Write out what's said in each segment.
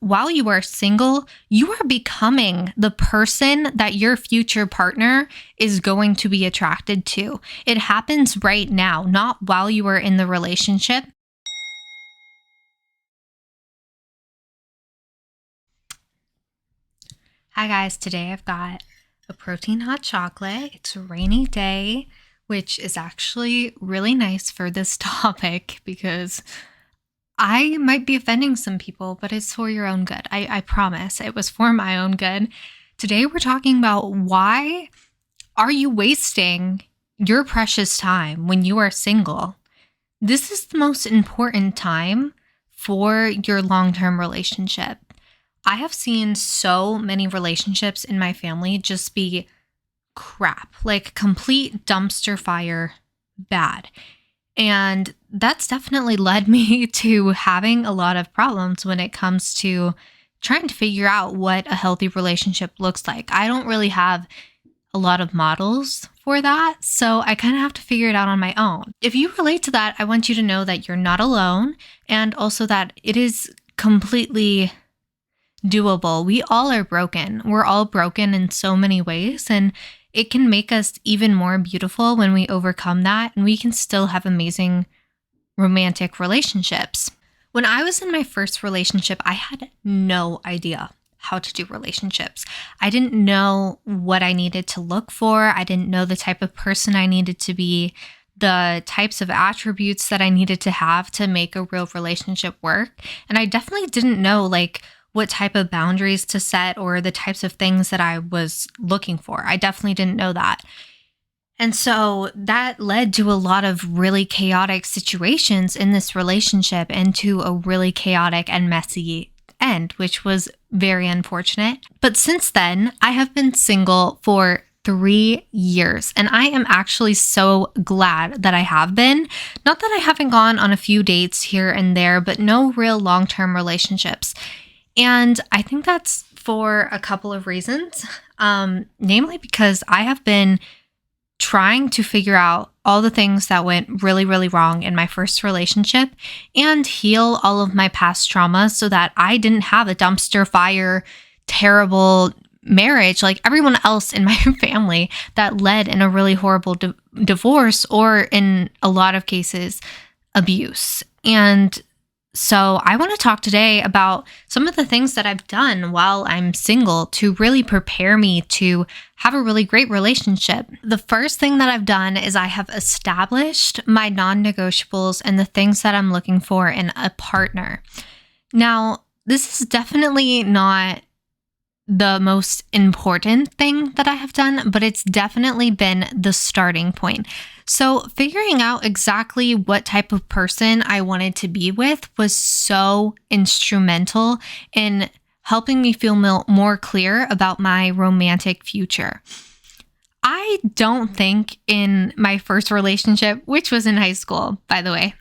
while you are single, you are becoming the person that your future partner is going to be attracted to. It happens right now, not while you are in the relationship. Hi guys, today I've got a protein hot chocolate. It's a rainy day, which is actually really nice for this topic because I might be offending some people, but it's for your own good. I promise it was for my own good. Today we're talking about why are you wasting your precious time when you are single? This is the most important time for your long-term relationship. I have seen so many relationships in my family just be crap, like complete dumpster fire bad. And that's definitely led me to having a lot of problems when it comes to trying to figure out what a healthy relationship looks like. I don't really have a lot of models for that, so I kind of have to figure it out on my own. If you relate to that, I want you to know that you're not alone and also that it is completely doable. We all are broken. We're all broken in so many ways, and it can make us even more beautiful when we overcome that, and we can still have amazing romantic relationships. When I was in my first relationship, I had no idea how to do relationships. I didn't know what I needed to look for. I didn't know the type of person I needed to be, the types of attributes that I needed to have to make a real relationship work. And I definitely didn't know what type of boundaries to set or the types of things that I was looking for. I definitely didn't know that. And so that led to a lot of really chaotic situations in this relationship and to a really chaotic and messy end, which was very unfortunate. But since then, I have been single for 3 years, and I am actually so glad that I have been. Not that I haven't gone on a few dates here and there, but no real long-term relationships. And I think that's for a couple of reasons, namely because I have been trying to figure out all the things that went really, really wrong in my first relationship and heal all of my past traumas so that I didn't have a dumpster fire, terrible marriage like everyone else in my family that led in a really horrible divorce or in a lot of cases, abuse. And so I want to talk today about some of the things that I've done while I'm single to really prepare me to have a really great relationship. The first thing that I've done is I have established my non-negotiables and the things that I'm looking for in a partner. Now, this is definitely not the most important thing that I have done, but it's definitely been the starting point. So figuring out exactly what type of person I wanted to be with was so instrumental in helping me feel more clear about my romantic future. I don't think in my first relationship, which was in high school, by the way,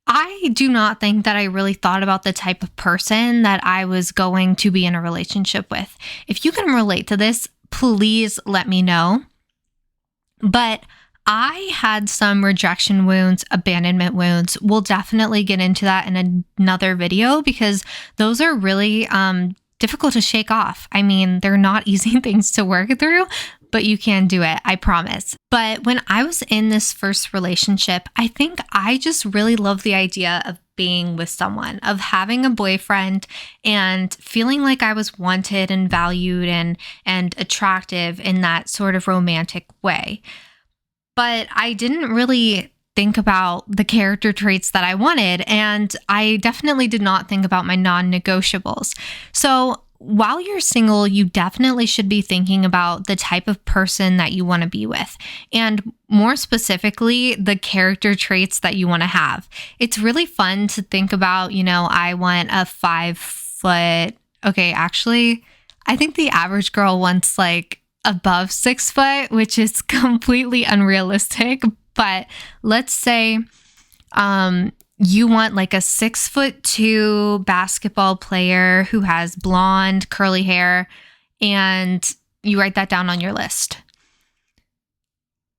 I do not think that I really thought about the type of person that I was going to be in a relationship with. If you can relate to this, please let me know. But I had some rejection wounds, abandonment wounds. We'll definitely get into that in another video because those are really difficult to shake off. I mean, they're not easy things to work through, but you can do it, I promise. But when I was in this first relationship, I think I just really loved the idea of being with someone, of having a boyfriend and feeling like I was wanted and valued and attractive in that sort of romantic way. But I didn't really think about the character traits that I wanted, and I definitely did not think about my non-negotiables. So while you're single, you definitely should be thinking about the type of person that you want to be with, and more specifically, the character traits that you want to have. It's really fun to think about, I want a 5 foot. Okay, actually, I think the average girl wants above 6 foot, which is completely unrealistic. But let's say you want a 6'2" basketball player who has blonde, curly hair, and you write that down on your list.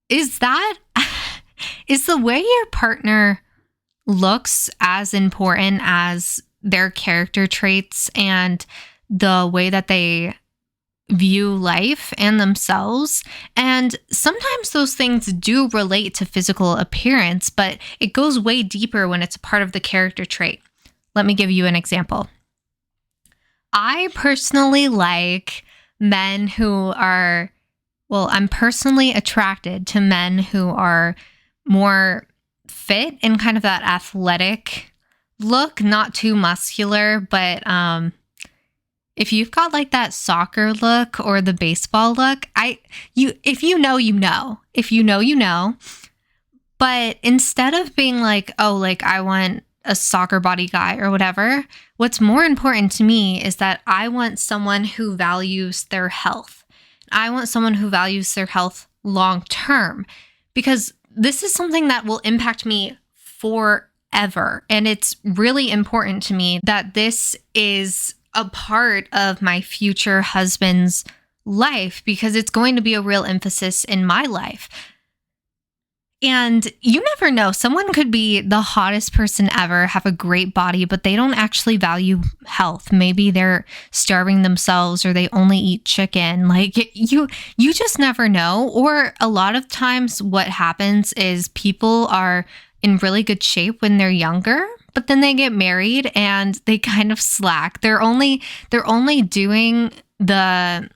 Is the way your partner looks as important as their character traits and the way that they view life and themselves. And sometimes those things do relate to physical appearance, but it goes way deeper when it's a part of the character trait. Let me give you an example. I personally like men who are, well, I'm personally attracted to men who are more fit and kind of that athletic look, not too muscular, but if you've got like that soccer look or the baseball look, if you know, you know. If you know, you know. But instead of being like, oh, like I want a soccer body guy or whatever, what's more important to me is that I want someone who values their health. I want someone who values their health long term, because this is something that will impact me forever. And it's really important to me that this is a part of my future husband's life, because it's going to be a real emphasis in my life. And you never know, someone could be the hottest person ever, have a great body, but they don't actually value health. Maybe they're starving themselves or they only eat chicken. Like you just never know. Or a lot of times what happens is people are in really good shape when they're younger, but then they get married and they kind of slack. They're only doing the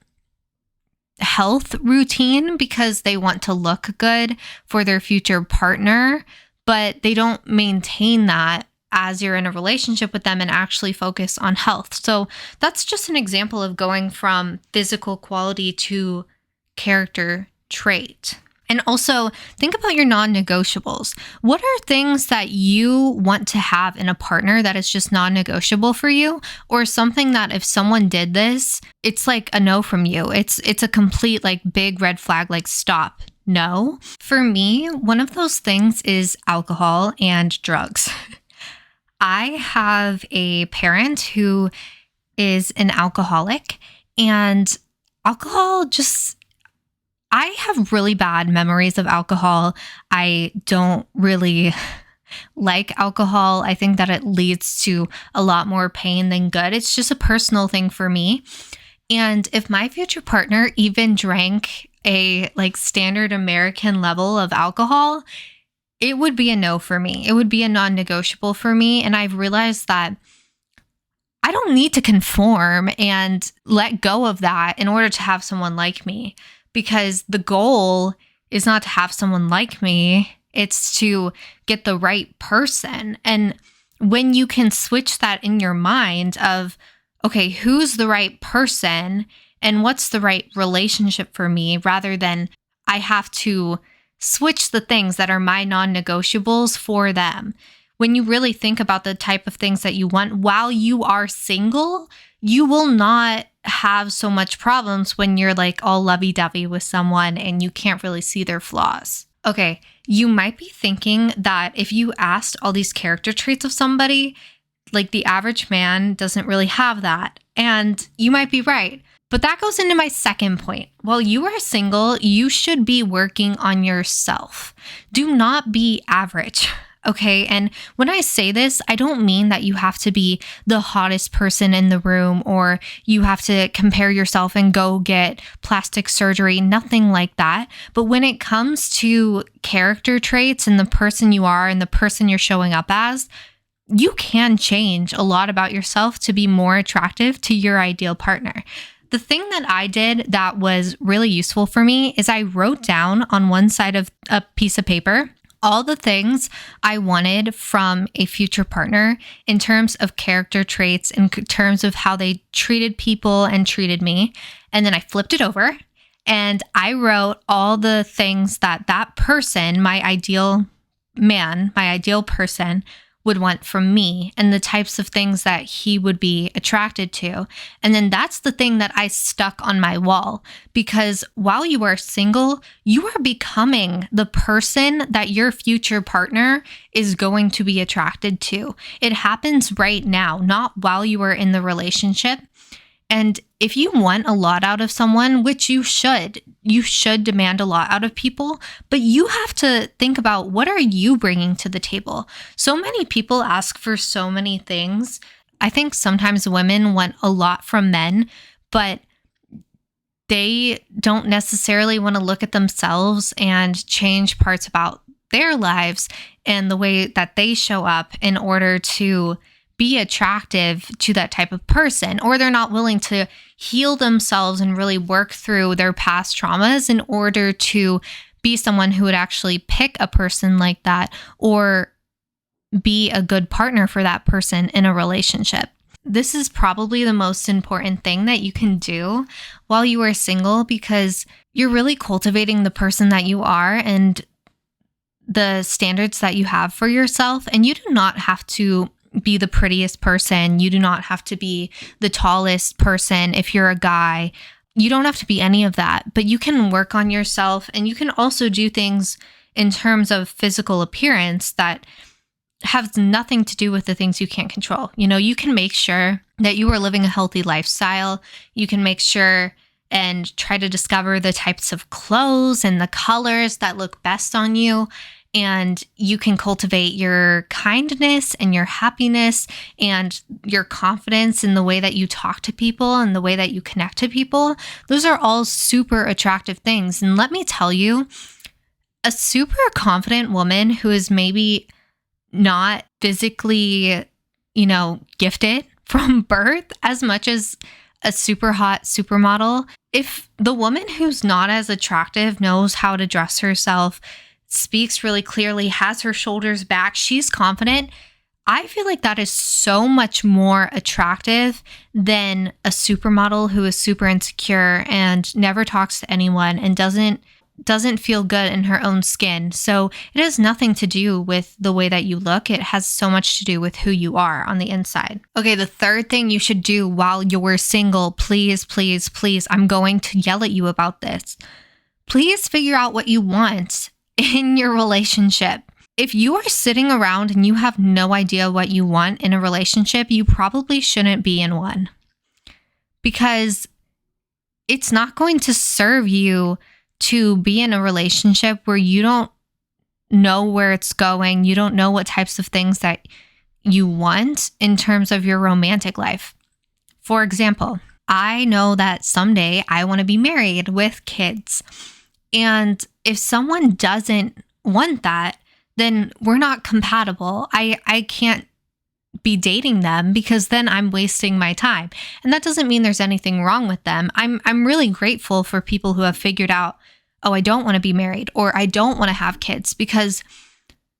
health routine because they want to look good for their future partner, but they don't maintain that as you're in a relationship with them and actually focus on health. So that's just an example of going from physical quality to character trait. And also think about your non-negotiables. What are things that you want to have in a partner that is just non-negotiable for you, or something that if someone did this, it's like a no from you? It's a complete like big red flag, like stop, no. For me, one of those things is alcohol and drugs. I have a parent who is an alcoholic, and alcohol just, I have really bad memories of alcohol. I don't really like alcohol. I think that it leads to a lot more pain than good. It's just a personal thing for me. And if my future partner even drank a like standard American level of alcohol, it would be a no for me. It would be a non-negotiable for me. And I've realized that I don't need to conform and let go of that in order to have someone like me. Because the goal is not to have someone like me, it's to get the right person. And when you can switch that in your mind of, okay, who's the right person and what's the right relationship for me, rather than I have to switch the things that are my non-negotiables for them. When you really think about the type of things that you want while you are single, you will not have so much problems when you're like all lovey-dovey with someone and you can't really see their flaws. Okay, you might be thinking that if you asked all these character traits of somebody, like the average man doesn't really have that. And you might be right. But that goes into my second point. While you are single, you should be working on yourself. Do not be average. Okay. And when I say this, I don't mean that you have to be the hottest person in the room or you have to compare yourself and go get plastic surgery, nothing like that. But when it comes to character traits and the person you are and the person you're showing up as, you can change a lot about yourself to be more attractive to your ideal partner. The thing that I did that was really useful for me is I wrote down on one side of a piece of paper all the things I wanted from a future partner in terms of character traits, in terms of how they treated people and treated me. And then I flipped it over and I wrote all the things that that person, my ideal man, my ideal person, would want from me and the types of things that he would be attracted to. And then that's the thing that I stuck on my wall, because while you are single, you are becoming the person that your future partner is going to be attracted to. It happens right now, not while you are in the relationship. And if you want a lot out of someone, which you should demand a lot out of people, but you have to think about what are you bringing to the table. So many people ask for so many things, I think sometimes women want a lot from men, but they don't necessarily want to look at themselves and change parts about their lives and the way that they show up in order to be attractive to that type of person, or they're not willing to heal themselves and really work through their past traumas in order to be someone who would actually pick a person like that or be a good partner for that person in a relationship. This is probably the most important thing that you can do while you are single, because you're really cultivating the person that you are and the standards that you have for yourself. And you do not have to be the prettiest person. You do not have to be the tallest person if you're a guy. You don't have to be any of that, but you can work on yourself, and you can also do things in terms of physical appearance that have nothing to do with the things you can't control. You can make sure that you are living a healthy lifestyle. You can make sure and try to discover the types of clothes and the colors that look best on you. And you can cultivate your kindness and your happiness and your confidence in the way that you talk to people and the way that you connect to people. Those are all super attractive things. And let me tell you, a super confident woman who is maybe not physically, gifted from birth as much as a super hot supermodel, if the woman who's not as attractive knows how to dress herself, speaks really clearly, has her shoulders back, she's confident, I feel like that is so much more attractive than a supermodel who is super insecure and never talks to anyone and doesn't feel good in her own skin. So it has nothing to do with the way that you look. It has so much to do with who you are on the inside. Okay, the third thing you should do while you're single, please, please, please, I'm going to yell at you about this. Please figure out what you want in your relationship. If you are sitting around and you have no idea what you want in a relationship, you probably shouldn't be in one, because it's not going to serve you to be in a relationship where you don't know where it's going. You don't know what types of things that you want in terms of your romantic life. For example, I know that someday I want to be married with kids. And if someone doesn't want that, then we're not compatible. I can't be dating them, because then I'm wasting my time. And that doesn't mean there's anything wrong with them. I'm really grateful for people who have figured out, oh, I don't want to be married, or I don't want to have kids, because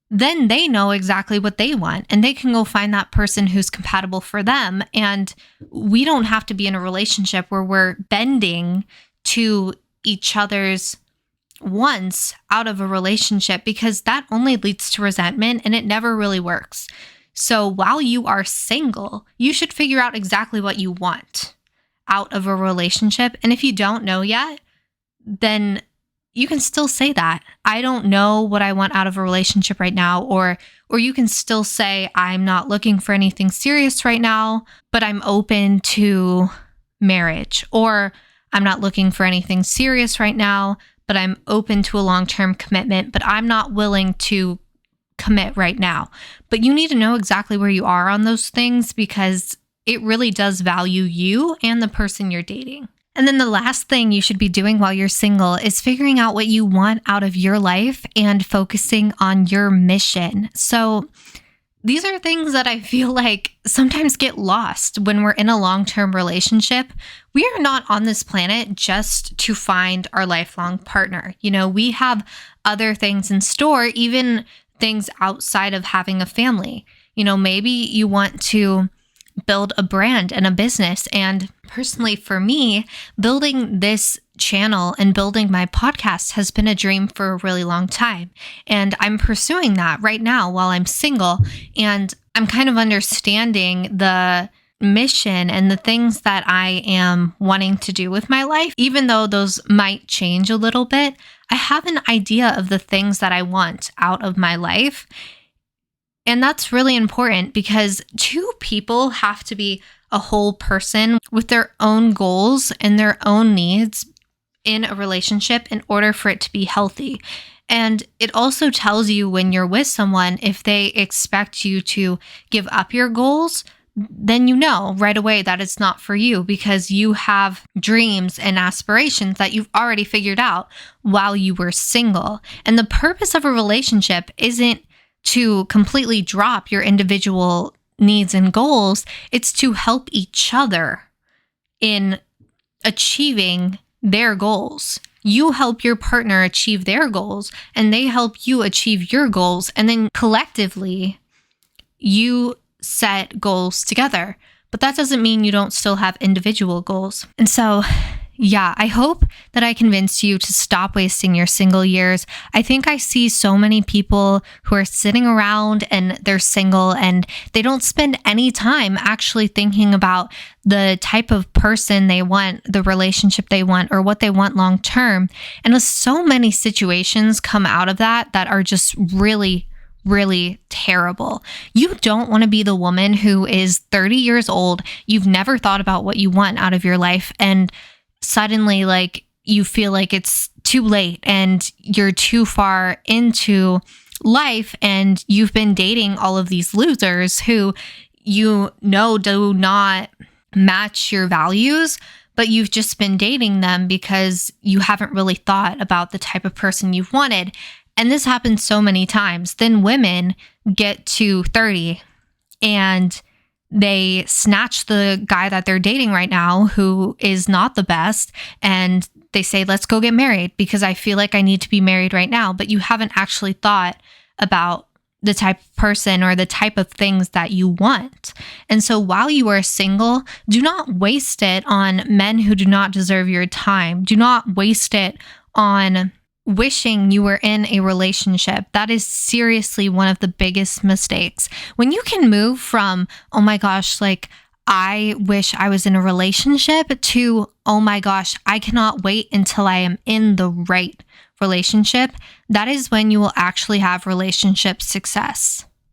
then they know exactly what they want and they can go find that person who's compatible for them. And we don't have to be in a relationship where we're bending to each other's wants out of a relationship, because that only leads to resentment and it never really works. So while you are single, you should figure out exactly what you want out of a relationship. And if you don't know yet, then you can still say that. I don't know what I want out of a relationship right now. Or you can still say, I'm not looking for anything serious right now, but I'm open to marriage. Or I'm not looking for anything serious right now, but I'm open to a long-term commitment, but I'm not willing to commit right now. But you need to know exactly where you are on those things, because it really does value you and the person you're dating. And then the last thing you should be doing while you're single is figuring out what you want out of your life and focusing on your mission. So these are things that I feel like sometimes get lost when we're in a long-term relationship. We are not on this planet just to find our lifelong partner. We have other things in store, even things outside of having a family. Maybe you want to build a brand and a business. And personally, for me, building this channel and building my podcast has been a dream for a really long time. And I'm pursuing that right now while I'm single. And I'm kind of understanding the mission and the things that I am wanting to do with my life. Even though those might change a little bit, I have an idea of the things that I want out of my life. And that's really important, because two people have to be a whole person with their own goals and their own needs in a relationship in order for it to be healthy. And it also tells you when you're with someone, if they expect you to give up your goals, then you know right away that it's not for you because you have dreams and aspirations that you've already figured out while you were single. And the purpose of a relationship isn't to completely drop your individual needs and goals, it's to help each other in achieving their goals. You help your partner achieve their goals, and they help you achieve your goals. And then collectively, you set goals together. But that doesn't mean you don't still have individual goals. And so, yeah, I hope that I convinced you to stop wasting your single years. I think I see so many people who are sitting around and they're single and they don't spend any time actually thinking about the type of person they want, the relationship they want, or what they want long term. And so many situations come out of that are just really terrible. You don't want to be the woman who is 30 years old. You've never thought about what you want out of your life. And suddenly, like, you feel like it's too late and you're too far into life and you've been dating all of these losers who do not match your values, but you've just been dating them because you haven't really thought about the type of person you've wanted. And this happens so many times. Then women get to 30 and they snatch the guy that they're dating right now who is not the best. And they say, let's go get married because I feel like I need to be married right now. But you haven't actually thought about the type of person or the type of things that you want. And so while you are single, do not waste it on men who do not deserve your time. Do not waste it on wishing you were in a relationship. That is seriously one of the biggest mistakes. When you can move from, oh my gosh, like, I wish I was in a relationship to, oh my gosh, I cannot wait until I am in the right relationship, that is when you will actually have relationship success.